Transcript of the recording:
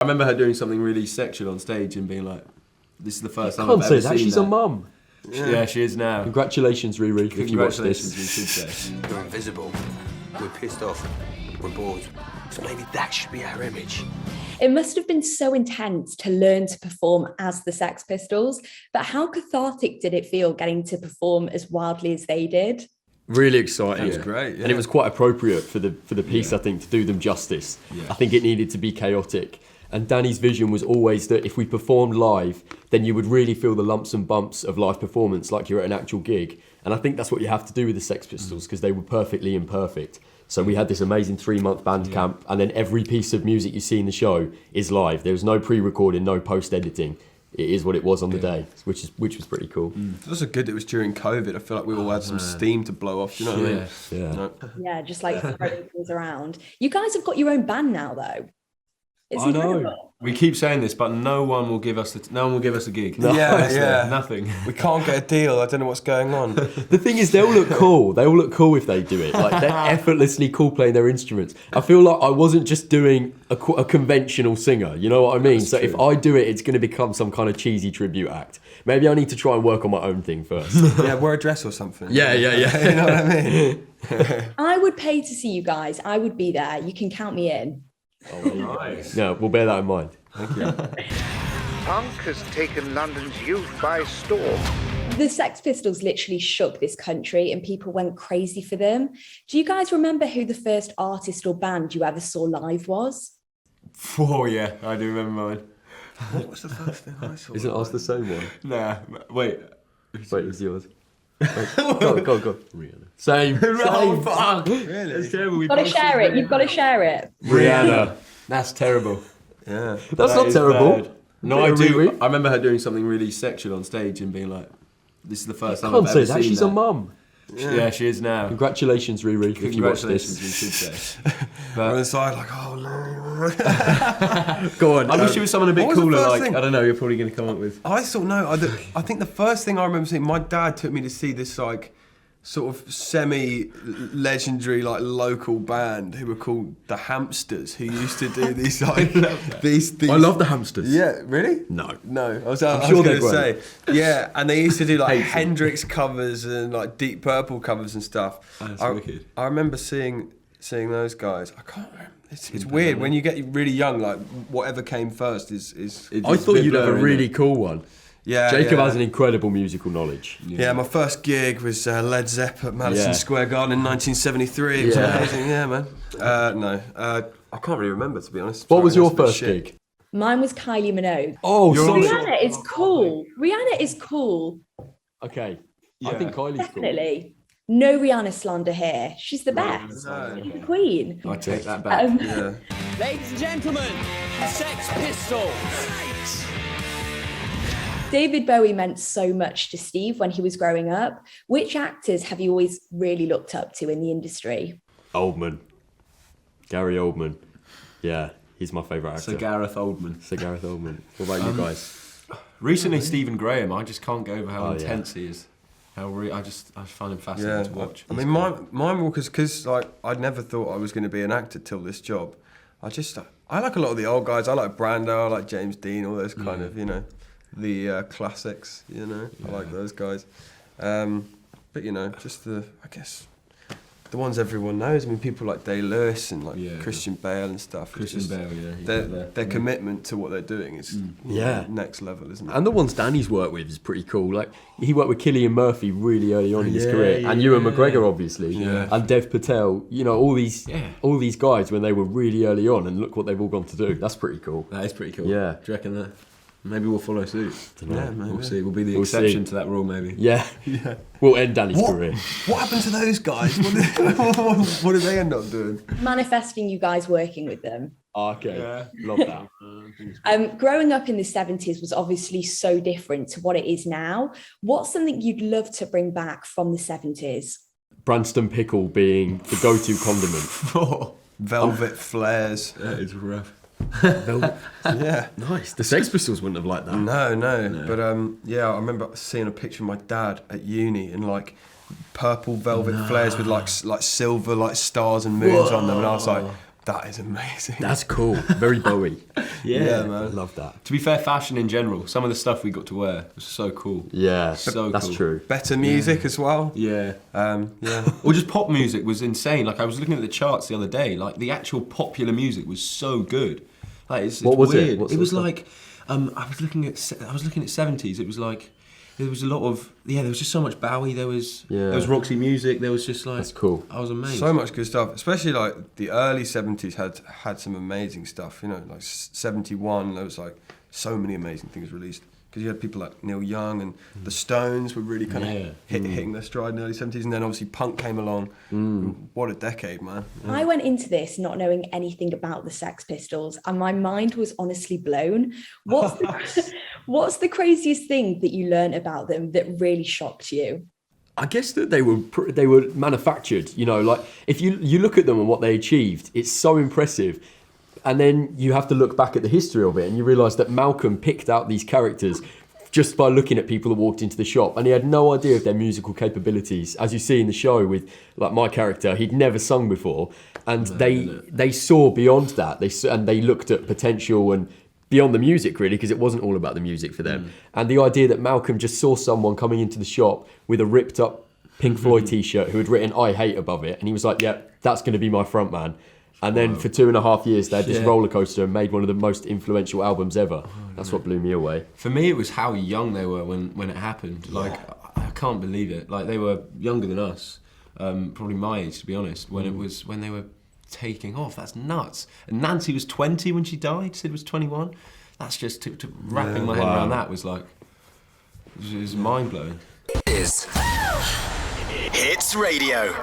I remember her doing something really sexual on stage and being like, "This is the first time Can't I've say ever that. seen She's that." a mum. Yeah, she is now. Congratulations, Riri, if you watch Congratulations, this. we should say. We're invisible. We're pissed off. We're bored. So maybe that should be our image. It must have been so intense to learn to perform as the Sex Pistols, but how cathartic did it feel getting to perform as wildly as they did? Really exciting. It was great, yeah. And it was quite appropriate for the piece, Yeah. I think, to do them justice. Yeah. I think it needed to be chaotic. And Danny's vision was always that if we performed live, then you would really feel the lumps and bumps of live performance like you're at an actual gig. And I think that's what you have to do with the Sex Pistols, because they were perfectly imperfect. So we had this amazing 3-month band camp, and then every piece of music you see in the show is live. There was no pre-recording, no post-editing. It is what it was on the day, which was pretty cool. It was also good that it was during COVID. I feel like we all had some steam to blow off. Do you know what I mean? Yeah. No. Yeah, just like throwing things around. You guys have got your own band now, though. It's I know. incredible. We keep saying this, but no one will give us a gig. Yeah, Honestly, yeah. nothing. We can't get a deal. I don't know what's going on. The thing is, they'll look cool. They all look cool if they do it. Like, they're effortlessly cool playing their instruments. I feel like I wasn't just doing a conventional singer. You know what I mean? So if I do it, it's going to become some kind of cheesy tribute act. Maybe I need to try and work on my own thing first. Yeah, wear a dress or something. Yeah. You know what I mean? I would pay to see you guys. I would be there. You can count me in. Nice. No, we'll bear that in mind. Thank you. Punk has taken London's youth by storm. The Sex Pistols literally shook this country and people went crazy for them. Do you guys remember who the first artist or band you ever saw live was? Oh yeah, I do remember mine. What was the first thing I saw? Isn't ours the same one? Nah, wait. Wait, it's yours. Wait, go. Rihanna. Same. Oh, fuck. Really? That's terrible. You've got to share it. You've got to share it. Rihanna. That's terrible. Yeah. That's That not is terrible. bad. No, I Bit of do. Riri. I remember her doing something really sexual on stage and being like, "This is the first time Can't I've say ever that. seen She's that." a mum. Yeah, she is now. Congratulations, Riri, if you watch Congratulations, we this. should say. We're But inside like, oh no. Go on. I wish it was someone a bit What was the cooler. first Like thing? I don't know. You're probably going to come up with. I thought no. I think the first thing I remember seeing, my dad took me to see this like sort of semi-legendary like local band who were called the Hamsters, who used to do these like these. I love the Hamsters. Yeah, really? No. No, I was sure going they're to say, great. yeah, and they used to do like Hate them. Hendrix covers and like Deep Purple covers and stuff. That's I, wicked. I remember seeing those guys. I can't remember. It's weird when you get really young. Like whatever came first is. I thought you'd have a really cool one. Yeah, Jacob yeah. has an incredible musical knowledge. Yeah, my first gig was Led Zepp at Madison Yeah. Square Garden in 1973. It was Yeah. amazing, yeah, man. No, I can't really remember, to be honest. What was Sorry, your that's a bit first shit. gig? Mine was Kylie Minogue. Oh, You're sorry. Rihanna is cool. Rihanna is cool. Okay. I Yeah. think Kylie's cool. Definitely. No Rihanna slander here. She's the best. No. She's the queen. I take that back. Yeah. Ladies and gentlemen, the Sex Pistols. David Bowie meant so much to Steve when he was growing up. Which actors have you always really looked up to in the industry? Oldman. Gary Oldman. Yeah, he's my favourite actor. Sir Gareth Oldman. Sir Gareth Oldman. What about you guys? Recently, Stephen Graham. I just can't get over how Oh, yeah. intense he is. I find him fascinating Yeah, to watch. I mean, mine was because like I'd never thought I was going to be an actor till this job. I like a lot of the old guys. I like Brando. I like James Dean. All those kind of the classics. I like those guys. But just I guess the ones everyone knows. I mean, people like Day-Lewis and like Yeah. Christian Bale and stuff. It's Christian just Bale, yeah. he's Their, up there. their commitment to what they're doing is Yeah. next level, isn't it? And the ones Danny's worked with is pretty cool. Like, he worked with Cillian Murphy really early on in his Yeah, career, and Ewan yeah. McGregor, obviously, Yeah. and Dev Patel. All these Yeah. guys when they were really early on, and look what they've all gone to do. That's pretty cool. That is pretty cool. Yeah. Do you reckon that? Maybe we'll follow suit. Yeah, maybe. We'll see. We'll be the We'll exception see. to that rule, maybe. Yeah, we'll end Danny's career. What happened to those guys? What did they end up doing? Manifesting you guys working with them. Okay, Yeah. love that. Growing up in the 70s was obviously so different to what it is now. What's something you'd love to bring back from the 70s? Branston pickle being the go-to condiment. Velvet flares. That is rough. Yeah. Nice. The Sex Pistols wouldn't have liked that. No. But I remember seeing a picture of my dad at uni in like purple velvet flares with like silver like stars and moons on them, and I was like, That is amazing. That's cool. Very Bowie. Yeah, I man. love that. To be fair, fashion in general, some of the stuff we got to wear was so cool. Yeah, So that's cool. true. Better music as well. Yeah. Yeah. Or just pop music was insane. Like I was looking at the charts the other day. Like the actual popular music was so good. Like it's What was it? weird. What It was sort of like I was looking at 70s. It was like there was a lot of there was just so much Bowie. There was Roxy Music. There was just like That's cool. I was amazed. So much good stuff, especially like the early 70s had some amazing stuff, you know, like 71, there was like so many amazing things released. Because you had people like Neil Young and the Stones were really kind of hitting their stride in the early 70s, and then obviously punk came along. What a decade, man. I went into this not knowing anything about the Sex Pistols, and my mind was honestly blown. What's the craziest thing that you learned about them that really shocked you? I guess that they were manufactured. You know, like if you look at them and what they achieved, it's so impressive. And then you have to look back at the history of it, and you realise that Malcolm picked out these characters just by looking at people that walked into the shop, and he had no idea of their musical capabilities. As you see in the show with like my character, he'd never sung before, and they saw beyond that. They looked at potential and beyond the music, really, because it wasn't all about the music for them. And the idea that Malcolm just saw someone coming into the shop with a ripped up Pink Floyd t-shirt who had written "I Hate" above it, and he was like, "Yeah, that's going to be my front man." And then for 2.5 years, they had this roller coaster and made one of the most influential albums ever. That's what blew me away. For me, it was how young they were when it happened. Like I can't believe it. Like they were younger than us, probably my age to be honest. When they were taking off, that's nuts. And Nancy was 20 when she died. Sid was 21. That's just wrapping my head around that was like it was mind blowing. Hits Radio.